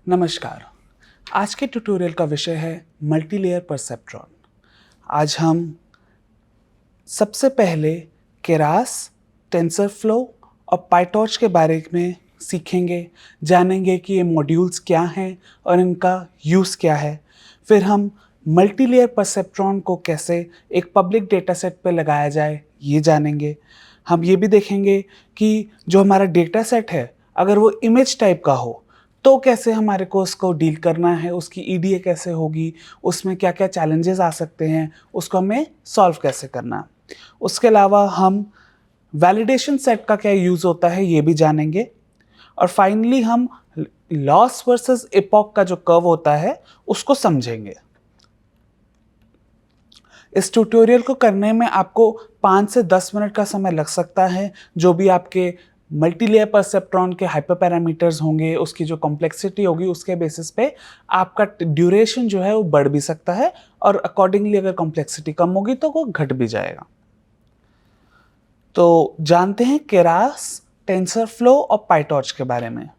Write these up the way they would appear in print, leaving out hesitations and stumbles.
नमस्कार। आज के ट्यूटोरियल का विषय है मल्टीलेयर परसेप्ट्रॉन। आज हम सबसे पहले केरास, टेंसरफ्लो और पाइटॉर्च के बारे में सीखेंगे, जानेंगे कि ये मॉड्यूल्स क्या हैं और इनका यूज़ क्या है। फिर हम मल्टीलेयर परसेप्ट्रॉन को कैसे एक पब्लिक डेटा सेट पे लगाया जाए ये जानेंगे। हम ये भी देखेंगे कि जो हमारा डेटा सेट है अगर वो इमेज टाइप का हो तो कैसे हमारे को उसको डील करना है, उसकी ईडीए कैसे होगी, उसमें क्या क्या चैलेंजेस आ सकते हैं, उसको हमें सॉल्व कैसे करना है। उसके अलावा हम वैलिडेशन सेट का क्या यूज़ होता है ये भी जानेंगे। और फाइनली हम लॉस वर्सेस एपॉक का जो कर्व होता है उसको समझेंगे। इस ट्यूटोरियल को करने में आपको 5 से 10 मिनट का समय लग सकता है। जो भी आपके मल्टीलेयर परसेप्ट्रॉन के हाइपर पैरामीटर्स होंगे, उसकी जो कॉम्प्लेक्सिटी होगी उसके बेसिस पे आपका ड्यूरेशन जो है वो बढ़ भी सकता है और अकॉर्डिंगली अगर कॉम्प्लेक्सिटी कम होगी तो वो घट भी जाएगा। तो जानते हैं केरास, टेंसरफ्लो और पाइटॉर्च के बारे में।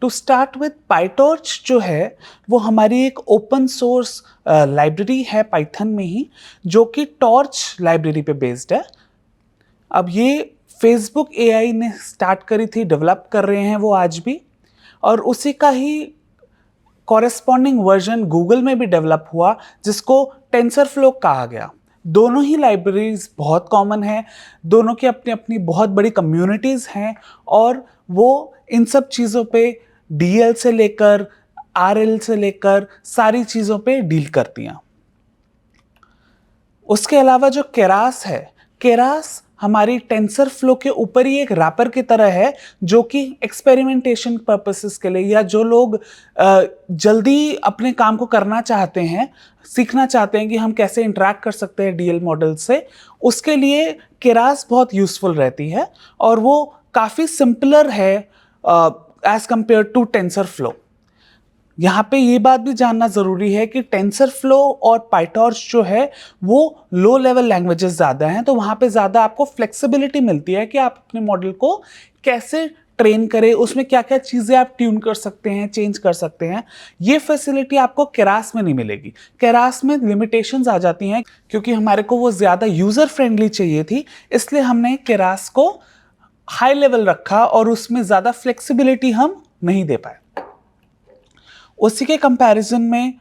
टू स्टार्ट विद पाइटॉर्च जो है वो हमारी एक ओपन सोर्स लाइब्रेरी है पाइथन में ही, जो कि टॉर्च लाइब्रेरी पे बेस्ड है। अब ये फेसबुक एआई ने स्टार्ट करी थी, डेवलप कर रहे हैं वो आज भी, और उसी का ही कॉरेस्पॉन्डिंग वर्जन गूगल में भी डेवलप हुआ जिसको टेंसरफ्लो कहा गया। दोनों ही लाइब्रेरीज बहुत कॉमन है, दोनों की अपनी अपनी बहुत बड़ी कम्युनिटीज़ हैं और वो इन सब चीज़ों पे डीएल से लेकर आरएल से लेकर सारी चीज़ों पे डील करती हैं। उसके अलावा जो केरास है, केरास हमारी टेंसरफ्लो के ऊपर ही एक रैपर की तरह है जो कि एक्सपेरिमेंटेशन पर्पसेस के लिए या जो लोग जल्दी अपने काम को करना चाहते हैं, सीखना चाहते हैं कि हम कैसे इंटरैक्ट कर सकते हैं डीएल मॉडल से, उसके लिए केरास बहुत यूज़फुल रहती है और वो काफ़ी सिंपलर है एज कंपेयर टू टेंसरफ्लो। यहाँ पे ये बात भी जानना ज़रूरी है कि टेंसरफ्लो और पाइटॉर्च जो है वो लो लेवल लैंग्वेजेस ज़्यादा हैं, तो वहाँ पे ज़्यादा आपको फ्लेक्सिबिलिटी मिलती है कि आप अपने मॉडल को कैसे ट्रेन करें, उसमें क्या क्या चीज़ें आप ट्यून कर सकते हैं, चेंज कर सकते हैं। ये फैसिलिटी आपको केरास में नहीं मिलेगी। केरास में लिमिटेशंस आ जाती हैं क्योंकि हमारे को वो ज़्यादा यूज़र फ्रेंडली चाहिए थी, इसलिए हमने केरास को हाई लेवल रखा और उसमें ज़्यादा फ्लेक्सिबिलिटी हम नहीं दे पाए। उसी के कंपैरिजन में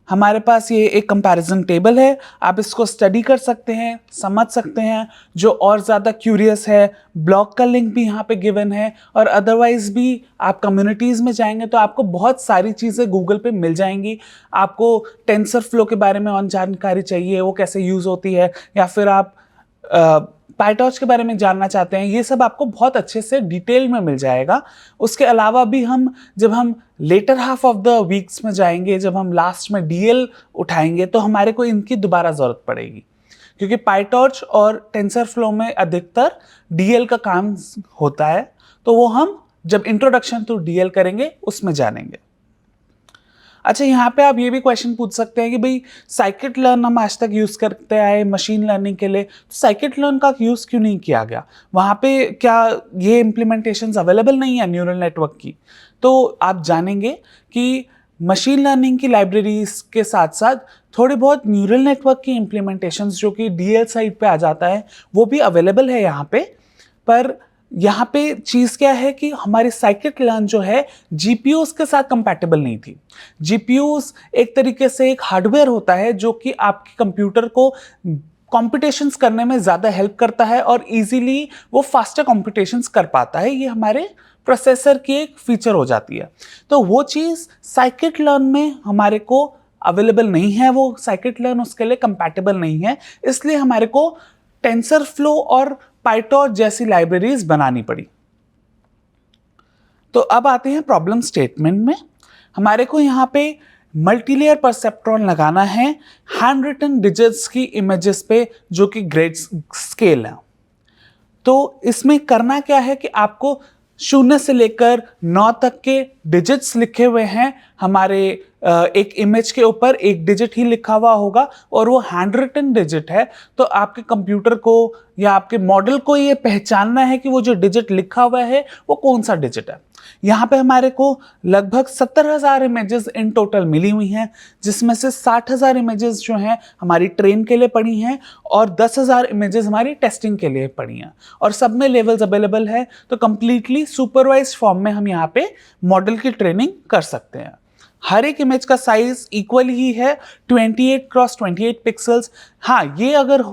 हमारे पास ये एक कंपैरिजन टेबल है, आप इसको स्टडी कर सकते हैं, समझ सकते हैं। जो और ज़्यादा क्यूरियस है, ब्लॉग का लिंक भी यहाँ पे गिवन है, और अदरवाइज भी आप कम्युनिटीज़ में जाएंगे तो आपको बहुत सारी चीज़ें गूगल पे मिल जाएंगी। आपको टेंसरफ्लो के बारे में और जानकारी चाहिए, वो कैसे यूज़ होती है, या फिर आप पाइटॉर्च के बारे में जानना चाहते हैं, ये सब आपको बहुत अच्छे से डिटेल में मिल जाएगा। उसके अलावा भी जब हम later half of the weeks में जाएंगे, जब हम लास्ट में डीएल उठाएंगे तो हमारे को इनकी दोबारा ज़रूरत पड़ेगी, क्योंकि पाइटॉर्च और टेंसरफ्लो में अधिकतर डीएल का काम होता है, तो वो हम जब इंट्रोडक्शन टू डीएल करेंगे उसमें जानेंगे। अच्छा, यहाँ पे आप ये भी क्वेश्चन पूछ सकते हैं कि भाई साइकिट लर्न हम आज तक यूज़ करते आए मशीन लर्निंग के लिए, तो साइकिट लर्न का यूज़ क्यों नहीं किया गया? वहाँ पे क्या ये इम्प्लीमेंटेशंस अवेलेबल नहीं है न्यूरल नेटवर्क की? तो आप जानेंगे कि मशीन लर्निंग की लाइब्रेरीज के साथ साथ थोड़ी बहुत न्यूरल नेटवर्क की इम्प्लीमेंटेशंस जो कि डीएल साइड पे आ जाता है वो भी अवेलेबल है यहाँ पे। पर यहाँ पे चीज़ क्या है कि हमारी साइकिट लर्न जो है जीपीयूज के साथ कंपैटिबल नहीं थी। जीपीयूज एक तरीके से एक हार्डवेयर होता है जो कि आपके कंप्यूटर को कॉम्पिटिशन्स करने में ज़्यादा हेल्प करता है और इजीली वो फास्टर कॉम्पिटिशन्स कर पाता है। ये हमारे प्रोसेसर की एक फीचर हो जाती है। तो वो चीज़ साइकिट लर्न में हमारे को अवेलेबल नहीं है, वो साइकिट लर्न उसके लिए कंपैटिबल नहीं है, इसलिए हमारे को टेंसरफ्लो और पाइटॉर्च जैसी लाइब्रेरीज बनानी पड़ी। तो अब आते हैं प्रॉब्लम स्टेटमेंट में। हमारे को यहाँ पे मल्टीलेयर परसेप्ट्रॉन लगाना है हैंड रिटन डिजिट्स की इमेजेस पे जो कि ग्रेड स्केल है। तो इसमें करना क्या है कि आपको 0 से लेकर 9 तक के डिजिट्स लिखे हुए हैं। हमारे एक इमेज के ऊपर एक डिजिट ही लिखा हुआ होगा और वो हैंड रिटन डिजिट है, तो आपके कंप्यूटर को या आपके मॉडल को ये पहचानना है कि वो जो डिजिट लिखा हुआ है वो कौन सा डिजिट है। यहाँ पे हमारे को लगभग 70,000 इमेजेस इन टोटल मिली हुई हैं, जिसमें से 60,000 इमेजेस जो हैं हमारी ट्रेन के लिए पड़ी हैं और 10,000 इमेजेस हमारी टेस्टिंग के लिए पड़ी हैं, और सब में लेवल्स अवेलेबल है। तो कंप्लीटली सुपरवाइज्ड फॉर्म में हम यहाँ पे मॉडल की ट्रेनिंग कर सकते हैं। हर एक इमेज का साइज इक्वल ही है, 28x28 पिक्सल्स। हाँ, ये अगर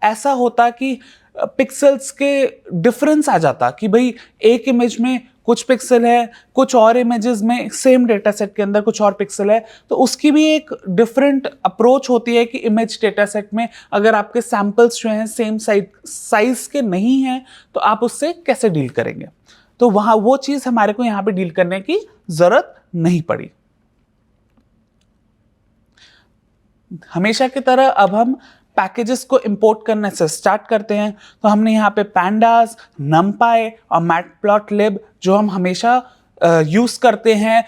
ऐसा होता कि पिक्सल्स के डिफरेंस आ जाता कि भाई एक इमेज में कुछ पिक्सल है, कुछ और इमेजेस में सेम डेटा सेट के अंदर कुछ और पिक्सल है, तो उसकी भी एक डिफरेंट अप्रोच होती है कि इमेज डेटा सेट में अगर आपके सैंपल्स जो हैं सेम साइज के नहीं हैं तो आप उससे कैसे डील करेंगे। तो वहाँ वो चीज़ हमारे को यहाँ पे डील करने की ज़रूरत नहीं पड़ी। हमेशा की तरह अब हम पैकेजेस को इंपोर्ट करने से स्टार्ट करते हैं। तो हमने यहाँ पे पैंडास, नमपाई और मैटप्लॉटलिब जो हम हमेशा यूज़ करते हैं,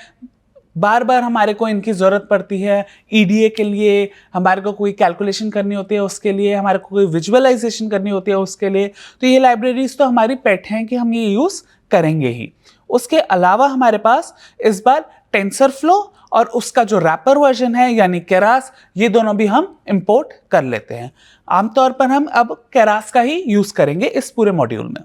बार बार हमारे को इनकी ज़रूरत पड़ती है। ईडीए के लिए हमारे को कोई कैलकुलेशन करनी होती है, उसके लिए हमारे को कोई विजुअलाइजेशन करनी होती है, उसके लिए तो ये लाइब्रेरीज तो हमारी पेट हैं कि हम ये यूज़ करेंगे ही। उसके अलावा हमारे पास इस बार टेंसरफ्लो और उसका जो रैपर वर्जन है यानी केरास, ये दोनों भी हम इंपोर्ट कर लेते हैं। आमतौर पर हम अब केरास का ही यूज़ करेंगे इस पूरे मॉड्यूल में।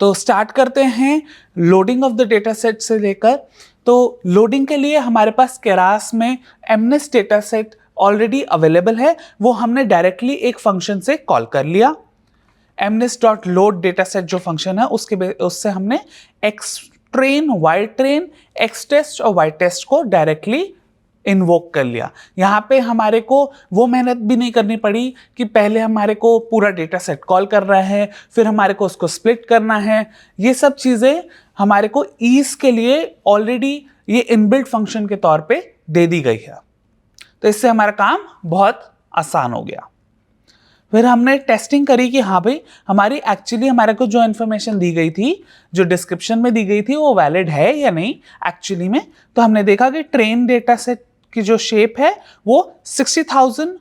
तो स्टार्ट करते हैं loading of the data set से लेकर। तो लोडिंग के लिए हमारे पास केरास में MNIST data set already available है, वो हमने डायरेक्टली एक फंक्शन से कॉल कर लिया। mnes.load डेटासेट जो फंक्शन है उससे हमने xtrain, ytrain, xtest और ytest को डायरेक्टली इन्वोक कर लिया। यहाँ पे हमारे को वो मेहनत भी नहीं करनी पड़ी कि पहले हमारे को पूरा डेटा सेट कॉल कर रहा है, फिर हमारे को उसको स्प्लिट करना है। ये सब चीज़ें हमारे को ईज के लिए ऑलरेडी ये इनबिल्ट फंक्शन के तौर पे दे दी गई है, तो इससे हमारा काम बहुत आसान हो गया। फिर हमने टेस्टिंग करी कि हाँ भाई हमारी एक्चुअली हमारे को जो इन्फॉर्मेशन दी गई थी, जो डिस्क्रिप्शन में दी गई थी, वो वैलिड है या नहीं एक्चुअली में। तो हमने देखा कि ट्रेन डेटा सेट की जो शेप है वो 60,000,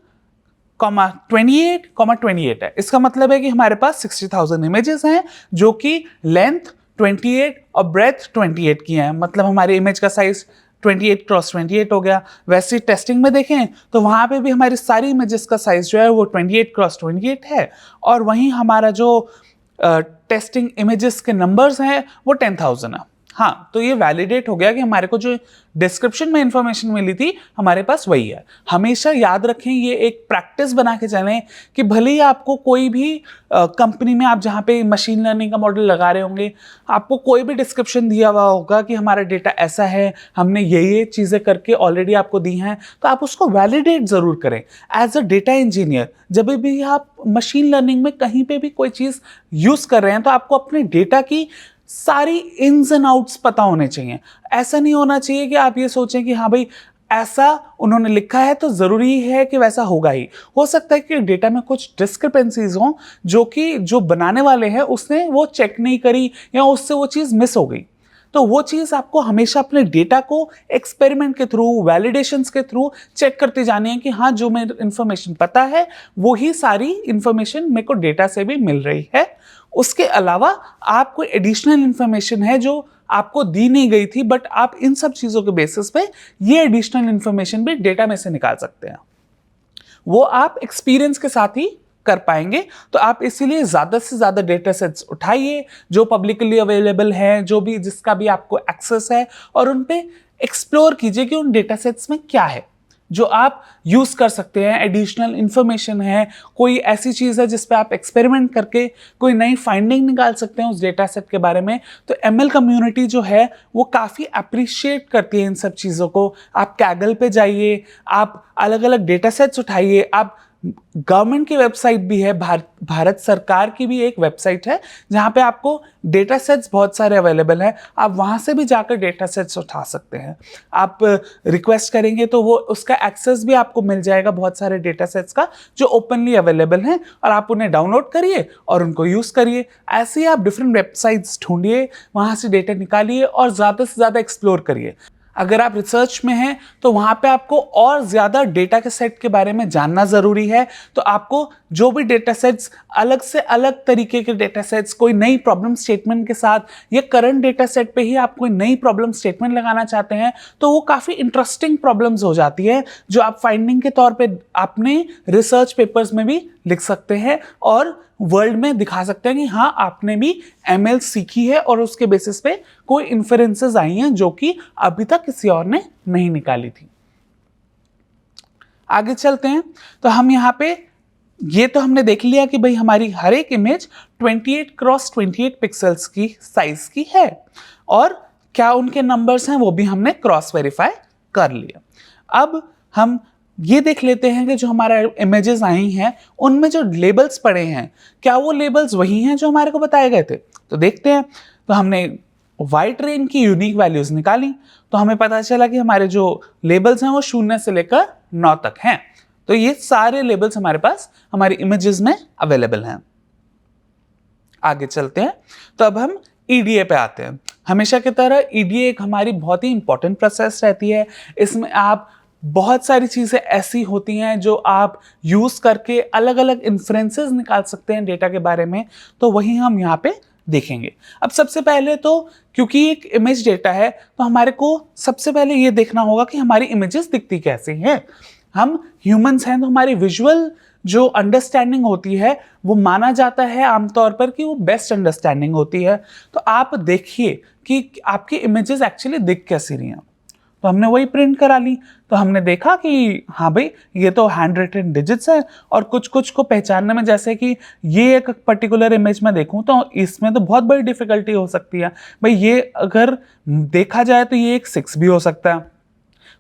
28 है। इसका मतलब है कि हमारे पास 60,000 इमेजेस हैं जो कि लेंथ 28 और ब्रेथ 28 की हैं। मतलब हमारे इमेज का साइज 28x28 हो गया। वैसे टेस्टिंग में देखें तो वहाँ पे भी हमारी सारी इमेजेस का साइज जो है वो 28x28 है, और वहीं हमारा जो टेस्टिंग इमेजेस के नंबर्स हैं वो 10,000 है। हाँ, तो ये वैलिडेट हो गया कि हमारे को जो डिस्क्रिप्शन में इंफॉर्मेशन मिली थी हमारे पास वही है। हमेशा याद रखें, ये एक प्रैक्टिस बना के चलें कि भले ही आपको कोई भी कंपनी में आप जहाँ पे मशीन लर्निंग का मॉडल लगा रहे होंगे, आपको कोई भी डिस्क्रिप्शन दिया हुआ होगा कि हमारा डेटा ऐसा है, हमने ये चीज़ें करके ऑलरेडी आपको दी हैं, तो आप उसको वैलिडेट ज़रूर करें। एज अ डेटा इंजीनियर जब भी आप मशीन लर्निंग में कहीं पर भी कोई चीज़ यूज़ कर रहे हैं तो आपको अपने डेटा की सारी इन्स एंड आउट्स पता होने चाहिए। ऐसा नहीं होना चाहिए कि आप ये सोचें कि हाँ भाई ऐसा उन्होंने लिखा है तो ज़रूरी है कि वैसा होगा ही। हो सकता है कि डेटा में कुछ डिस्क्रिपेंसीज हों जो कि जो बनाने वाले हैं उसने वो चेक नहीं करी या उससे वो चीज़ मिस हो गई। तो वो चीज़ आपको हमेशा अपने डेटा को एक्सपेरिमेंट के थ्रू, वैलिडेशंस के थ्रू चेक करते जाने हैं कि हाँ जो मेरे इन्फॉर्मेशन पता है वही सारी इन्फॉर्मेशन मेरे को डेटा से भी मिल रही है। उसके अलावा आप कोई एडिशनल इन्फॉर्मेशन है जो आपको दी नहीं गई थी, बट आप इन सब चीज़ों के बेसिस पे ये एडिशनल इन्फॉर्मेशन भी डेटा में से निकाल सकते हैं। वो आप एक्सपीरियंस के साथ ही कर पाएंगे। तो आप इसीलिए ज़्यादा से ज़्यादा डेटा सेट्स उठाइए जो पब्लिकली अवेलेबल हैं, जो भी जिसका भी आपको एक्सेस है, और उन पे एक्सप्लोर कीजिए कि उन डेटा सेट्स में क्या है जो आप यूज़ कर सकते हैं। एडिशनल इन्फॉर्मेशन है, कोई ऐसी चीज़ है जिस पे आप एक्सपेरिमेंट करके कोई नई फाइंडिंग निकाल सकते हैं उस डेटा सेट के बारे में। तो एमएल कम्युनिटी जो है वो काफ़ी अप्रिशिएट करती है इन सब चीज़ों को। आप कैगल पे जाइए, आप अलग अलग डेटा सेट्स उठाइए। आप गवर्नमेंट की वेबसाइट भी है, भारत सरकार की भी एक वेबसाइट है जहाँ पे आपको डेटा सेट्स बहुत सारे अवेलेबल हैं। आप वहाँ से भी जाकर डेटा सेट्स उठा सकते हैं। आप रिक्वेस्ट करेंगे तो वो उसका एक्सेस भी आपको मिल जाएगा बहुत सारे डेटा सेट्स का जो ओपनली अवेलेबल हैं, और आप उन्हें डाउनलोड करिए और उनको यूज़ करिए। ऐसे ही आप डिफरेंट वेबसाइट्स ढूंढिए, वहाँ से डेटा निकालिए और ज़्यादा से ज़्यादा एक्सप्लोर करिए। अगर आप रिसर्च में हैं तो वहाँ पे आपको और ज़्यादा डेटा के सेट के बारे में जानना ज़रूरी है। तो आपको जो भी डेटा सेट्स, अलग से अलग तरीके के डेटा सेट्स, कोई नई प्रॉब्लम स्टेटमेंट के साथ या करंट डेटा सेट पे ही आप कोई नई प्रॉब्लम स्टेटमेंट लगाना चाहते हैं, तो वो काफ़ी इंटरेस्टिंग प्रॉब्लम्स हो जाती है जो आप फाइंडिंग के तौर पे अपने रिसर्च पेपर्स में भी लिख सकते हैं और वर्ल्ड में दिखा सकते हैं कि हाँ, आपने भी ML सीखी है और उसके बेसिस पे कोई इन्फरेंसेस आई हैं जो कि अभी तक किसी और ने नहीं निकाली थी। आगे चलते हैं। तो हम यहाँ पे ये तो हमने देख लिया कि भाई हमारी हर एक इमेज 28x28 पिक्सल्स की साइज की है और क्या उनके नंबर्स हैं वो भी हमने क्रॉस वेरीफाई कर लिया। अब हम ये देख लेते हैं कि जो हमारा इमेजेस आई हैं उनमें जो लेबल्स पड़े हैं, क्या वो लेबल्स वही हैं जो हमारे को बताए गए थे। तो देखते हैं। तो हमने वाइट रेन की यूनिक वैल्यूज निकाली तो हमें पता चला कि हमारे जो लेबल्स हैं वो 0 से लेकर 9 तक हैं। तो ये सारे लेबल्स हमारे पास हमारी इमेजेस में अवेलेबल हैं। आगे चलते हैं। तो अब हम EDA पे आते हैं। हमेशा की तरह EDA एक हमारी बहुत ही इंपॉर्टेंट प्रोसेस रहती है। इसमें आप बहुत सारी चीज़ें ऐसी होती हैं जो आप यूज़ करके अलग अलग इन्फ्रेंसेस निकाल सकते हैं डेटा के बारे में। तो वही हम यहाँ पे देखेंगे। अब सबसे पहले तो क्योंकि एक इमेज डेटा है तो हमारे को सबसे पहले ये देखना होगा कि हमारी इमेजेस दिखती कैसे हैं। हम ह्यूमंस हैं तो हमारी विजुअल जो अंडरस्टैंडिंग होती है वो माना जाता है आमतौर पर कि वो बेस्ट अंडरस्टैंडिंग होती है। तो आप देखिए कि आपकी इमेजेस एक्चुअली दिख कैसी रही हैं। तो हमने वही प्रिंट करा ली। तो हमने देखा कि हाँ भाई ये तो हैंड रिटन डिजिट्स है और कुछ कुछ को पहचानने में, जैसे कि ये एक पर्टिकुलर इमेज में देखूं तो इसमें तो बहुत बड़ी डिफिकल्टी हो सकती है। भाई ये अगर देखा जाए तो ये एक 6 भी हो सकता है,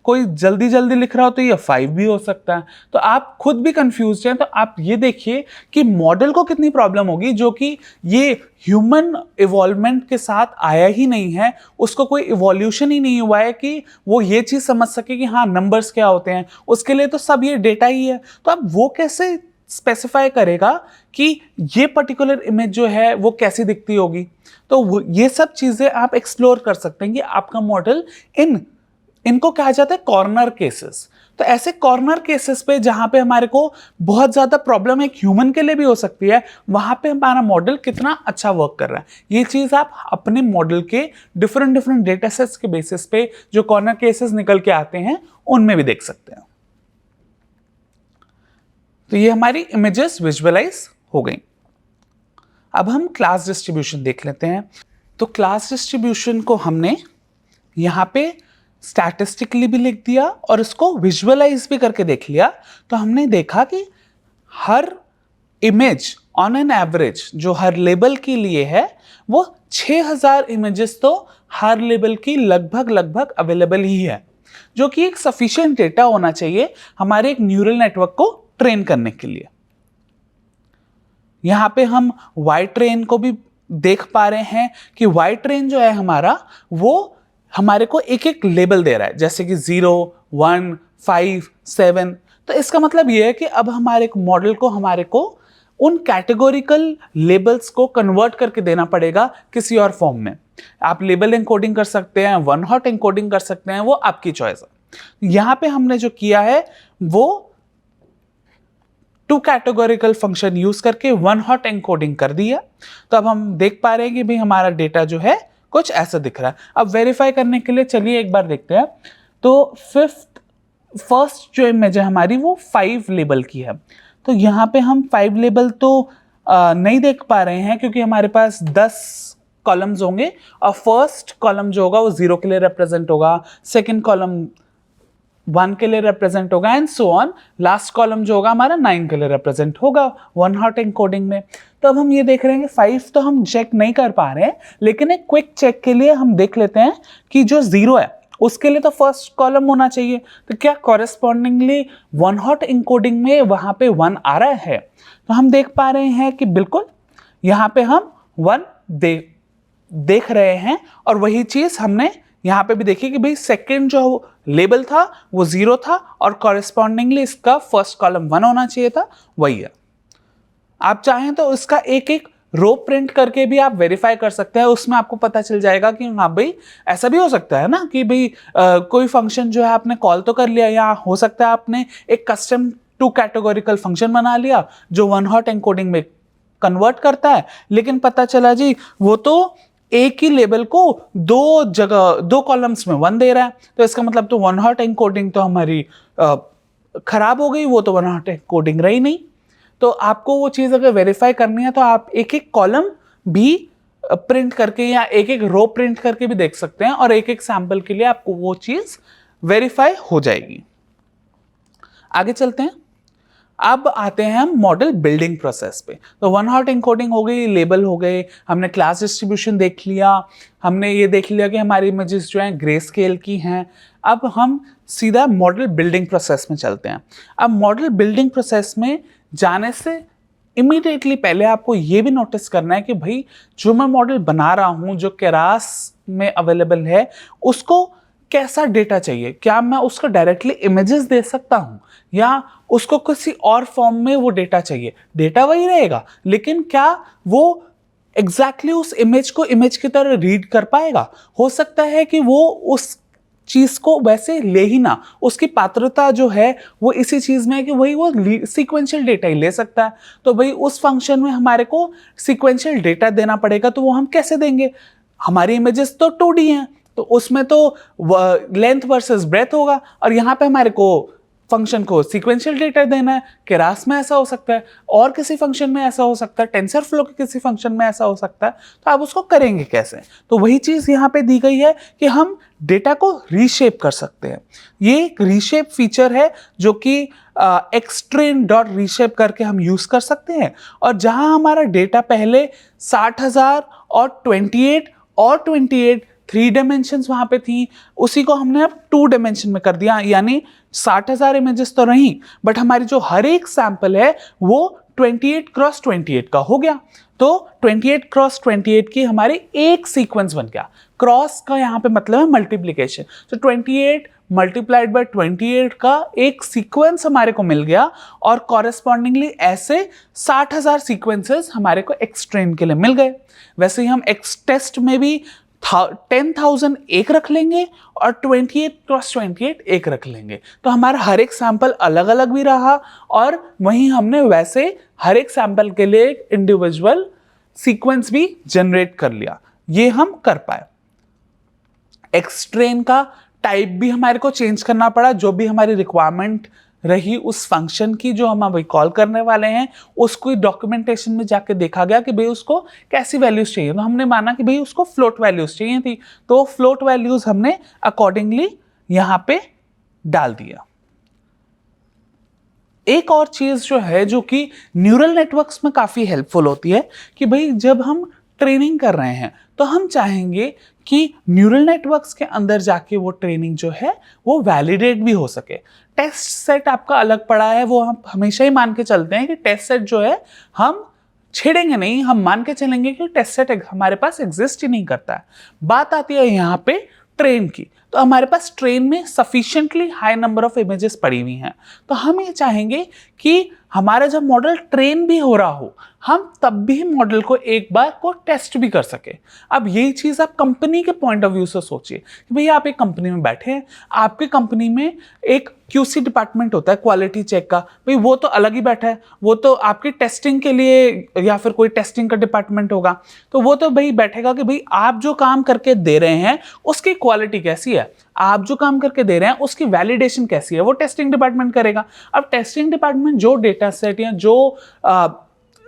कोई जल्दी जल्दी लिख रहा हो तो ये 5 भी हो सकता है। तो आप खुद भी कंफ्यूज हैं। तो आप ये देखिए कि मॉडल को कितनी प्रॉब्लम होगी जो कि ये ह्यूमन इवॉल्वमेंट के साथ आया ही नहीं है, उसको कोई इवोल्यूशन ही नहीं हुआ है कि वो ये चीज़ समझ सके कि हाँ नंबर्स क्या होते हैं। उसके लिए तो सब ये डेटा ही है। तो अब वो कैसे स्पेसिफाई करेगा कि ये पर्टिकुलर इमेज जो है वो कैसी दिखती होगी। तो ये सब चीज़ें आप एक्सप्लोर कर सकते हैं कि आपका मॉडल इनको कहा जाता है कॉर्नर केसेस। तो ऐसे कॉर्नर केसेस पे जहां पे हमारे को बहुत ज्यादा प्रॉब्लम एक ह्यूमन के लिए भी हो सकती है, वहां पे हमारा मॉडल कितना अच्छा वर्क कर रहा है, ये चीज आप अपने मॉडल के डिफरेंट डेटा सेट्स के बेसिस पे जो कॉर्नर केसेस निकल के आते हैं उनमें भी देख सकते हैं। तो ये हमारी इमेजेस विजुअलाइज हो गई। अब हम क्लास डिस्ट्रीब्यूशन देख लेते हैं। तो क्लास डिस्ट्रीब्यूशन को हमने यहाँ पे स्टैटिस्टिकली भी लिख दिया और इसको विजुअलाइज भी करके देख लिया। तो हमने देखा कि हर इमेज ऑन एन एवरेज जो हर लेबल के लिए है वो 6000 इमेजेस तो हर लेबल की लगभग अवेलेबल ही है, जो कि एक सफिशिएंट डेटा होना चाहिए हमारे एक न्यूरल नेटवर्क को ट्रेन करने के लिए। यहाँ पे हम वाइट ट्रेन को भी देख पा रहे हैं कि वाइट ट्रेन जो है हमारा वो हमारे को एक एक लेबल दे रहा है, जैसे कि 0, 1, 5, 7। तो इसका मतलब ये है कि अब हमारे मॉडल को हमारे को उन कैटेगोरिकल लेबल्स को कन्वर्ट करके देना पड़ेगा किसी और फॉर्म में। आप लेबल एनकोडिंग कर सकते हैं, वन हॉट एनकोडिंग कर सकते हैं, वो आपकी चॉइस है। यहाँ पे हमने जो किया है वो 2 कैटेगोरिकल फंक्शन यूज करके वन हॉट एनकोडिंग कर दिया। तो अब हम देख पा रहे हैं कि भाई हमारा डेटा जो है कुछ ऐसा दिख रहा है। अब वेरीफाई करने के लिए चलिए एक बार देखते हैं। तो फर्स्ट जो इमेज है हमारी वो 5 लेबल की है। तो यहाँ पे हम 5 लेबल तो नहीं देख पा रहे हैं क्योंकि हमारे पास 10 कॉलम्स होंगे और फर्स्ट कॉलम जो होगा वो 0 के लिए रिप्रेजेंट होगा, सेकेंड कॉलम 1 के लिए रिप्रेजेंट होगा and so on. Last column जो होगा हमारा 9 के लिए रिप्रेजेंट होगा वन हॉट एनकोडिंग में। तो अब हम ये देख रहे हैं कि 5 तो हम चेक नहीं कर पा रहे हैं, लेकिन एक क्विक चेक के लिए हम देख लेते हैं कि जो 0 है उसके लिए तो फर्स्ट कॉलम होना चाहिए। तो क्या कॉरेस्पॉन्डिंगली वन हॉट एनकोडिंग में वहां पे 1 आ रहा है? तो हम देख पा रहे हैं कि बिल्कुल यहाँ पे हम 1 देख रहे हैं और वही चीज हमने यहाँ पे भी देखी कि भाई सेकंड जो लेबल था वो 0 था और कॉरेस्पॉन्डिंगली इसका फर्स्ट कॉलम 1 होना चाहिए था, वही है। आप चाहें तो इसका एक एक रो प्रिंट करके भी आप वेरीफाई कर सकते हैं। उसमें आपको पता चल जाएगा कि हाँ भाई ऐसा भी हो सकता है ना कि भाई कोई फंक्शन जो है आपने कॉल तो कर लिया, या हो सकता है आपने एक कस्टम टू कैटेगोरिकल फंक्शन बना लिया जो वन हॉट एन्कोडिंग में कन्वर्ट करता है, लेकिन पता चला जी वो तो एक ही लेबल को दो कॉलम्स में 1 दे रहा है, तो इसका मतलब तो वन हॉट एन्कोडिंग तो हमारी खराब हो गई, वो तो वन हॉट एन्कोडिंग रही नहीं। तो आपको वो चीज़ अगर वेरीफाई करनी है तो आप एक एक कॉलम भी प्रिंट करके या एक एक रो प्रिंट करके भी देख सकते हैं, और एक एक सैंपल के लिए आपको वो चीज़ वेरीफाई हो जाएगी। आगे चलते हैं। अब आते हैं हम मॉडल बिल्डिंग प्रोसेस पे। तो वन हॉट एन्कोडिंग हो गई, लेबल हो गए, हमने क्लास डिस्ट्रीब्यूशन देख लिया, हमने ये देख लिया कि हमारी इमेजेस जो हैं ग्रे स्केल की हैं। अब हम सीधा मॉडल बिल्डिंग प्रोसेस में चलते हैं। अब मॉडल बिल्डिंग प्रोसेस में जाने से इमीडिएटली पहले आपको ये भी नोटिस करना है कि भाई जो मैं मॉडल बना रहा हूँ, जो केरास में अवेलेबल है, उसको कैसा डेटा चाहिए। क्या मैं उसको डायरेक्टली इमेजेस दे सकता हूँ, या उसको किसी और फॉर्म में वो डेटा चाहिए। डेटा वही रहेगा, लेकिन क्या वो एग्जैक्टली उस इमेज को इमेज की तरह रीड कर पाएगा। हो सकता है कि वो उस चीज को वैसे ले ही ना, उसकी पात्रता जो है वो इसी चीज में है कि वही वो सीक्वेंशियल डेटा ही ले सकता है। तो भाई उस फंक्शन में हमारे को सीक्वेंशियल डेटा देना पड़ेगा, तो वो हम कैसे देंगे। हमारी इमेजेस तो 2D हैं, तो उसमें तो लेंथ वर्सेस ब्रेथ होगा, और यहाँ पे हमारे को फंक्शन को सीक्वेंशियल डेटा देना है। केरास में ऐसा हो सकता है, और किसी फंक्शन में ऐसा हो सकता है, टेंसरफ्लो के किसी फंक्शन में ऐसा हो सकता है। तो आप उसको करेंगे कैसे। तो वही चीज़ यहाँ पे दी गई है कि हम डेटा को रीशेप कर सकते हैं। ये एक रीशेप फीचर है जो कि एक्सट्रेन डॉट रीशेप करके हम यूज़ कर सकते हैं। और जहाँ हमारा डेटा पहले 60,000 और 28 3 डायमेंशंस वहाँ पे थी, उसी को हमने अब 2 डायमेंशन में कर दिया। यानी 60,000 इमेजेस तो रही, बट हमारी जो हर एक सैंपल है वो 28x28 का हो गया। तो 28x28 की हमारी एक सीक्वेंस बन गया। क्रॉस का यहाँ पे मतलब है मल्टीप्लीकेशन। तो 28 मल्टीप्लाइड बाय 28 का एक सीक्वेंस हमारे को मिल गया, और कॉरेस्पॉन्डिंगली ऐसे 60,000 सीक्वेंसेस हमारे को एक्सट्रेन के लिए मिल गए। वैसे ही हम एक्स टेस्ट में भी 10,000 एक रख लेंगे और 28x28 एक रख लेंगे, तो हमारा हर एक सैंपल अलग अलग भी रहा, और वहीं हमने वैसे हर एक सैंपल के लिए एक इंडिविजुअल सीक्वेंस भी जनरेट कर लिया। ये हम कर पाए। एक्सट्रेन का टाइप भी हमारे को चेंज करना पड़ा, जो भी हमारी रिक्वायरमेंट रही उस फंक्शन की जो हम अभी कॉल करने वाले हैं, उसको डॉक्यूमेंटेशन में जाके देखा गया कि भाई उसको कैसी वैल्यूज चाहिए। तो हमने माना कि भाई उसको फ्लोट वैल्यूज चाहिए थी, तो फ्लोट वैल्यूज हमने अकॉर्डिंगली यहां पे डाल दिया। एक और चीज जो है जो कि न्यूरल नेटवर्क्स में काफी हेल्पफुल होती है कि भाई जब हम ट्रेनिंग कर रहे हैं तो हम चाहेंगे कि न्यूरल नेटवर्क्स के अंदर जाके वो ट्रेनिंग जो है वो वैलिडेट भी हो सके। टेस्ट सेट आपका अलग पड़ा है, वो हम हमेशा ही मान के चलते हैं कि टेस्ट सेट जो है हम छेड़ेंगे नहीं, हम मान के चलेंगे कि टेस्ट सेट हमारे पास एग्जिस्ट ही नहीं करता है। बात आती है यहाँ पे ट्रेन की, तो हमारे पास ट्रेन में sufficiently high number of images पड़ी हुई हैं, तो हम ये चाहेंगे कि हमारा जब मॉडल ट्रेन भी हो रहा हो, हम तब भी मॉडल को एक बार को टेस्ट भी कर सके। अब यही चीज़ आप कंपनी के पॉइंट ऑफ व्यू से सोचिए कि भैया आप एक कंपनी में बैठे हैं, आपके कंपनी में एक QC डिपार्टमेंट होता है, क्वालिटी चेक का, भाई वो तो अलग ही बैठा है, वो तो आपकी टेस्टिंग के लिए या फिर कोई टेस्टिंग का डिपार्टमेंट होगा, तो वो तो भाई बैठेगा कि भाई आप जो काम करके दे रहे हैं उसकी क्वालिटी कैसी है, आप जो काम करके दे रहे हैं उसकी वैलिडेशन कैसी है, वो टेस्टिंग डिपार्टमेंट करेगा। अब टेस्टिंग डिपार्टमेंट जो डेटा सेट या जो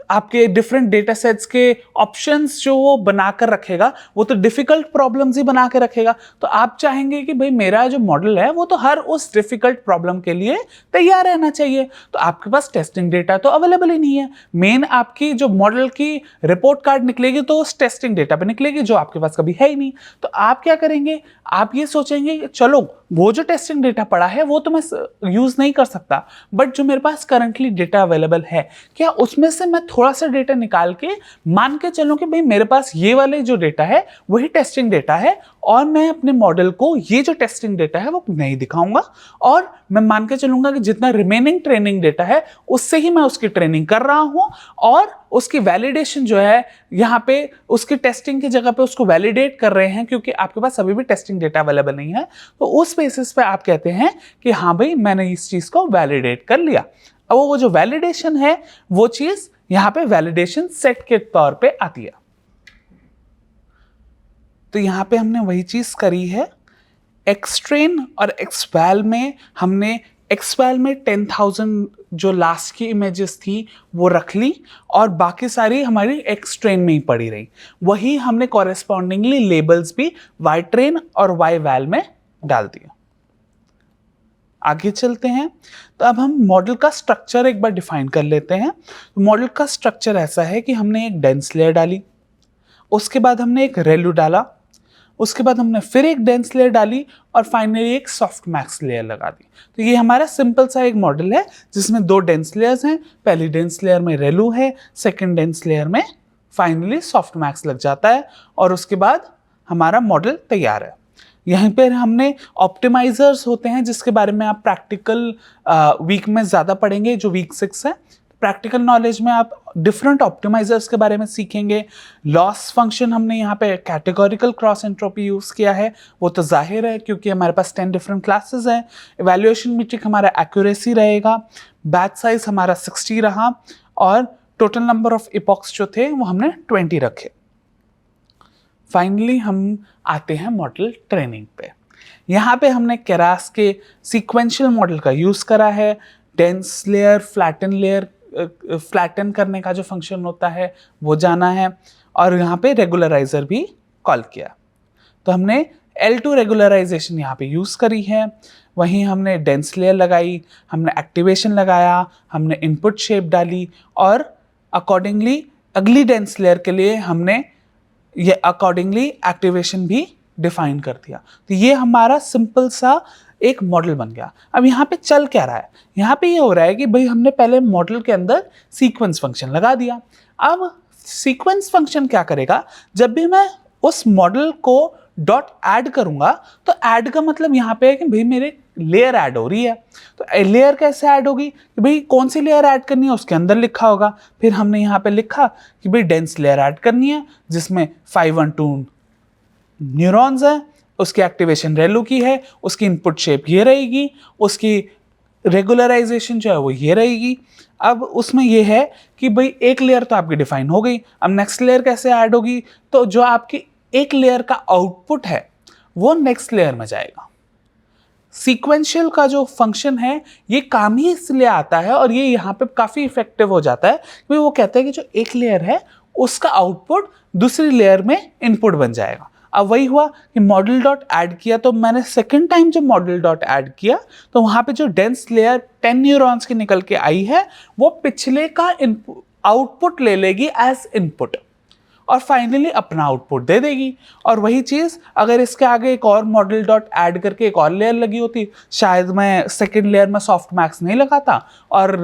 आपके डिफरेंट डेटा सेट्स के ऑप्शंस जो वो बनाकर रखेगा, वो तो डिफिकल्ट प्रॉब्लम्स ही बना के रखेगा। तो आप चाहेंगे कि भाई मेरा जो मॉडल है वो तो हर उस डिफिकल्ट प्रॉब्लम के लिए तैयार रहना चाहिए। तो आपके पास टेस्टिंग डेटा तो अवेलेबल ही नहीं है। मेन आपकी जो मॉडल की रिपोर्ट कार्ड निकलेगी तो उस टेस्टिंग डेटा पे निकलेगी, जो आपके पास कभी है ही नहीं। तो आप क्या करेंगे, आप ये सोचेंगे कि चलो वो जो टेस्टिंग डेटा पड़ा है वो तो मैं यूज नहीं कर सकता, बट जो मेरे पास करंटली डेटा अवेलेबल है, क्या उसमें से मैं थोड़ा सा डेटा निकाल के मान के चलूं कि भाई मेरे पास ये वाले जो डेटा है वही टेस्टिंग डेटा है, और मैं अपने मॉडल को ये जो टेस्टिंग डेटा है वो नहीं दिखाऊंगा, और मैं मान के चलूंगा कि जितना रिमेनिंग ट्रेनिंग डेटा है उससे ही मैं उसकी ट्रेनिंग कर रहा हूं, और उसकी वैलिडेशन जो है यहाँ पे उसकी टेस्टिंग की जगह पे उसको वैलिडेट कर रहे हैं, क्योंकि आपके पास अभी भी टेस्टिंग डेटा अवेलेबल नहीं है। तो उस बेसिस पे आप कहते हैं कि हाँ भाई मैंने इस चीज को वैलिडेट कर लिया। अब वो जो वैलिडेशन है वो चीज यहाँ पे वैलिडेशन सेट के तौर पे आती है। तो यहाँ पे हमने वही चीज करी है। एक्सट्रेन और एक्सवैल में हमने एक्सवैल में 10,000 जो लास्ट की इमेजेस थी वो रख ली, और बाकी सारी हमारी एक्सट्रेन में ही पड़ी रही। वही हमने कॉरेस्पॉन्डिंगली लेबल्स भी वाई ट्रेन और वाई वैल में डाल दिया। आगे चलते हैं। तो अब हम मॉडल का स्ट्रक्चर एक बार डिफाइन कर लेते हैं। तो मॉडल का स्ट्रक्चर ऐसा है कि हमने एक डेंस लेयर डाली, उसके बाद हमने एक रेलू डाला, उसके बाद हमने फिर एक डेंस लेयर डाली, और फाइनली एक सॉफ्ट मैक्स लेयर लगा दी। तो ये हमारा सिंपल सा एक मॉडल है जिसमें 2 डेंस लेयर्स हैं। पहली डेंस लेयर में रेलू है, सेकंड डेंस लेयर में फाइनली सॉफ्ट मैक्स लग जाता है, और उसके बाद हमारा मॉडल तैयार है। यहीं पर हमने ऑप्टिमाइजर्स होते हैं जिसके बारे में आप प्रैक्टिकल वीक में ज़्यादा पढ़ेंगे, जो वीक 6 है। प्रैक्टिकल नॉलेज में आप डिफरेंट ऑप्टिमाइजर्स के बारे में सीखेंगे। लॉस फंक्शन हमने यहाँ पे कैटेगोरिकल क्रॉस एंट्रोपी यूज़ किया है, वो तो जाहिर है क्योंकि हमारे पास 10 डिफरेंट क्लासेस हैं। इवैल्यूएशन मीट्रिक हमारा एक्यूरेसी रहेगा, बैच साइज हमारा 60 रहा, और टोटल नंबर ऑफ इपॉक्स जो थे वो हमने 20 रखे। फाइनली हम आते हैं मॉडल ट्रेनिंग पे। यहाँ पे हमने केरास के सीक्वेंशियल मॉडल का यूज़ करा है। डेंस लेयर, फ्लैटन करने का जो फंक्शन होता है वो जाना है, और यहाँ पे रेगुलराइजर भी कॉल किया। तो हमने L2 रेगुलराइजेशन यहाँ पे यूज़ करी है। वहीं हमने डेंस लेयर लगाई, हमने एक्टिवेशन लगाया, हमने इनपुट शेप डाली, और अकॉर्डिंगली अगली डेंस लेयर के लिए हमने ये अकॉर्डिंगली एक्टिवेशन भी डिफाइन कर दिया। तो ये हमारा सिंपल सा एक मॉडल बन गया। अब यहाँ पे चल क्या रहा है, यहाँ पे ये हो रहा है कि भाई हमने पहले मॉडल के अंदर सीक्वेंस फंक्शन लगा दिया। अब सीक्वेंस फंक्शन क्या करेगा, जब भी मैं उस मॉडल को डॉट ऐड करूंगा, तो ऐड का मतलब यहाँ पे है कि भाई मेरे लेयर ऐड हो रही है। तो लेयर कैसे ऐड होगी कि भाई कौन सी लेयर ऐड करनी है उसके अंदर लिखा होगा। फिर हमने यहाँ पे लिखा कि भाई डेंस लेयर ऐड करनी है जिसमें 512 न्यूरॉन्स हैं, उसकी एक्टिवेशन रेलू की है, उसकी इनपुट शेप ये रहेगी, उसकी रेगुलराइजेशन जो है वो ये रहेगी। अब उसमें ये है कि भाई एक लेयर तो आपकी डिफाइन हो गई, अब नेक्स्ट लेयर कैसे ऐड होगी, तो जो आपकी एक लेयर का आउटपुट है वो नेक्स्ट लेयर में जाएगा। सीक्वेंशियल का जो फंक्शन है ये काम ही इसलिए आता है, और ये यहाँ पे काफ़ी इफेक्टिव हो जाता है कि वो कहते हैं कि जो एक लेयर है उसका आउटपुट दूसरी लेयर में इनपुट बन जाएगा। अब वही हुआ कि मॉडल डॉट ऐड किया, तो मैंने सेकंड टाइम जब मॉडल डॉट ऐड किया तो वहाँ पे जो डेंस लेयर 10 न्यूरॉन्स की निकल के आई है वो पिछले का आउटपुट ले लेगी एज इनपुट, और फाइनली अपना आउटपुट दे देगी। और वही चीज़ अगर इसके आगे एक और मॉडल डॉट ऐड करके एक और लेयर लगी होती, शायद मैं सेकेंड लेयर में सॉफ्ट मैक्स नहीं लगाता और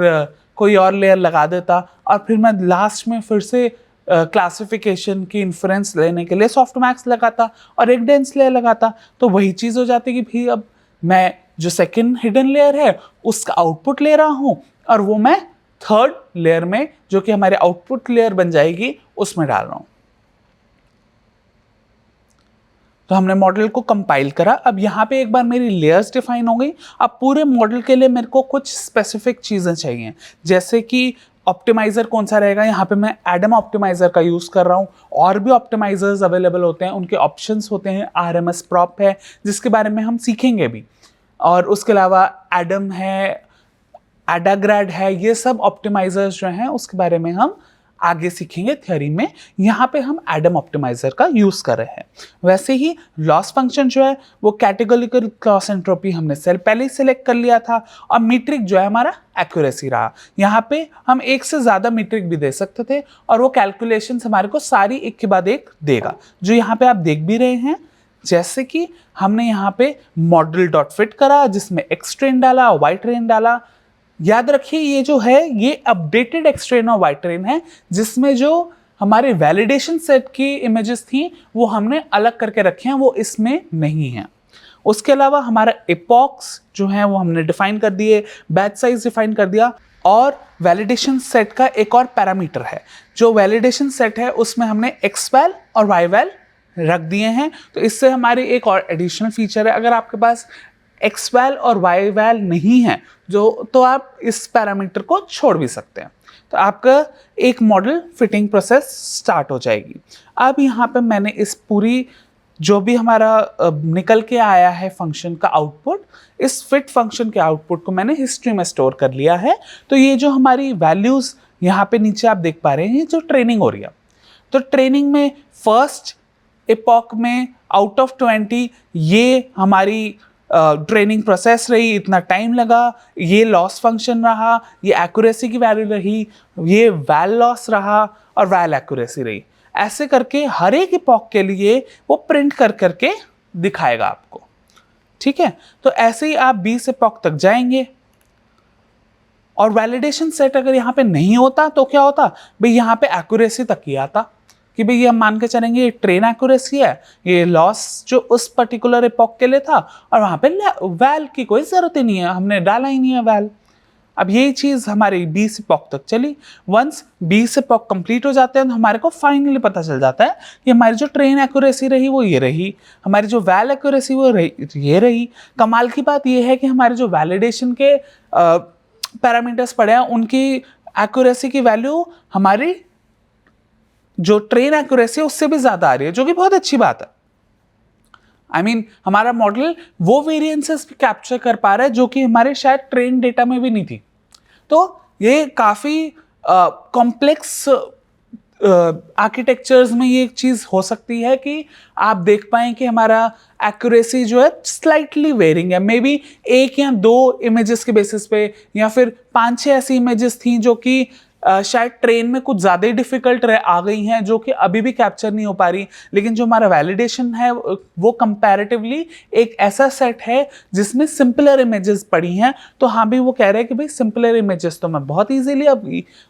कोई और लेयर लगा देता, और फिर मैं लास्ट में फिर से क्लासिफिकेशन की इन्फ्रेंस लेने के लिए सॉफ्ट मैक्स लगाता और एक डेंस लेयर लगाता। तो वही चीज़ हो जाती कि भी अब मैं जो सेकंड हिडन लेयर है उसका आउटपुट ले रहा हूँ, और वो मैं थर्ड लेयर में जो कि हमारे आउटपुट लेयर बन जाएगी उसमें डाल रहा हूँ। तो हमने मॉडल को कंपाइल करा। अब यहाँ पे एक बार मेरी लेयर्स डिफाइन हो गई। अब पूरे मॉडल के लिए मेरे को कुछ स्पेसिफिक चीज़ें चाहिए, जैसे कि ऑप्टिमाइज़र कौन सा रहेगा। यहाँ पे मैं एडम ऑप्टिमाइज़र का यूज़ कर रहा हूँ। और भी ऑप्टिमाइज़र्स अवेलेबल होते हैं, उनके ऑप्शंस होते हैं। RMS प्रॉप है जिसके बारे में हम सीखेंगे भी, और उसके अलावा एडम है, एडाग्रैड है। ये सब ऑप्टिमाइज़र्स जो हैं उसके बारे में हम आगे सीखेंगे थ्योरी में। यहाँ पे हम एडम ऑप्टिमाइज़र का यूज़ कर रहे हैं। वैसे ही लॉस फंक्शन जो है वो कैटेगोरिकल क्रॉस एंट्रोपी हमने पहले ही सिलेक्ट कर लिया था, और मीट्रिक जो है हमारा एक्यूरेसी रहा। यहाँ पे हम एक से ज़्यादा मीट्रिक भी दे सकते थे, और वो कैलकुलेशंस हमारे को सारी एक के बाद एक देगा, जो यहाँ पे आप देख भी रहे हैं। जैसे कि हमने यहाँ पे मॉडल डॉट फिट करा जिसमें एक्स ट्रेन डाला, वाई ट्रेन डाला। याद रखिए ये जो है ये अपडेटेड एक्स ट्रेन और वाई ट्रेन है, जिसमें जो हमारे वैलिडेशन सेट की इमेजेस थी वो हमने अलग करके रखे हैं, वो इसमें नहीं है। उसके अलावा हमारा एपॉक्स जो है वो हमने डिफाइन कर दिए, बैच साइज डिफाइन कर दिया, और वैलिडेशन सेट का एक और पैरामीटर है। जो वैलिडेशन सेट है उसमें हमने xval और yval रख दिए हैं। तो इससे हमारी एक और एडिशनल फीचर है, अगर आपके पास xval और yval नहीं है तो आप इस पैरामीटर को छोड़ भी सकते हैं। तो आपका एक मॉडल फिटिंग प्रोसेस स्टार्ट हो जाएगी। अब यहाँ पे मैंने इस पूरी जो भी हमारा निकल के आया है फंक्शन का आउटपुट, इस फिट फंक्शन के आउटपुट को मैंने हिस्ट्री में स्टोर कर लिया है। तो ये जो हमारी वैल्यूज़ यहाँ पे नीचे आप देख पा रहे हैं, जो ट्रेनिंग हो रही है, तो ट्रेनिंग में फर्स्ट एपॉक में आउट ऑफ 20 ये हमारी ट्रेनिंग प्रोसेस रही, इतना टाइम लगा, ये लॉस फंक्शन रहा, ये एक्यूरेसी की वैल्यू रही, ये वैल लॉस रहा और वैल एक्यूरेसी रही। ऐसे करके हर एक इपॉक के लिए वो प्रिंट कर करके दिखाएगा आपको, ठीक है। तो ऐसे ही आप 20 इपॉक तक जाएंगे। और वैलिडेशन सेट अगर यहाँ पे नहीं होता तो क्या होता भाई, यहाँ पे एक्यूरेसी तक ही आता कि भाई ये हम मान के चलेंगे ये ट्रेन एक्यूरेसी है, ये लॉस जो उस पर्टिकुलर इपॉक के लिए था, और वहाँ पे वैल की कोई ज़रूरत ही नहीं है, हमने डाला ही नहीं है वैल। अब यही चीज़ हमारी 20 इपॉक तक चली। वंस 20 इपॉक कंप्लीट हो जाते हैं तो हमारे को फाइनली पता चल जाता है कि हमारी जो ट्रेन एक्यूरेसी रही वो ये रही, हमारी जो वैल एक्यूरेसी वो ये रही। कमाल की बात ये है कि हमारे जो वैलिडेशन के पैरामीटर्स पड़े हैं उनकी एक्यूरेसी की वैल्यू हमारी जो ट्रेन एक्यूरेसी है उससे भी ज़्यादा आ रही है, जो कि बहुत अच्छी बात है। I mean, हमारा मॉडल वो वेरिएंसेस भी कैप्चर कर पा रहा है जो कि हमारे शायद ट्रेन डेटा में भी नहीं थी। तो ये काफ़ी कॉम्प्लेक्स आर्किटेक्चर्स में ये एक चीज़ हो सकती है कि आप देख पाएँ कि हमारा एक्यूरेसी जो है स्लाइटली वेरिंग है, मे बी 1 या 2 इमेजेस के बेसिस पे, या फिर 5-6 ऐसी इमेजेस थी जो कि शायद ट्रेन में कुछ ज़्यादा ही डिफिकल्ट आ गई हैं जो कि अभी भी कैप्चर नहीं हो पा रही। लेकिन जो हमारा वैलिडेशन है वो कंपैरेटिवली एक ऐसा सेट है जिसमें सिंपलर इमेजेस पड़ी हैं। तो हाँ भी वो कह रहे हैं कि भाई सिंपलर इमेजेस तो मैं बहुत ईजीली, अब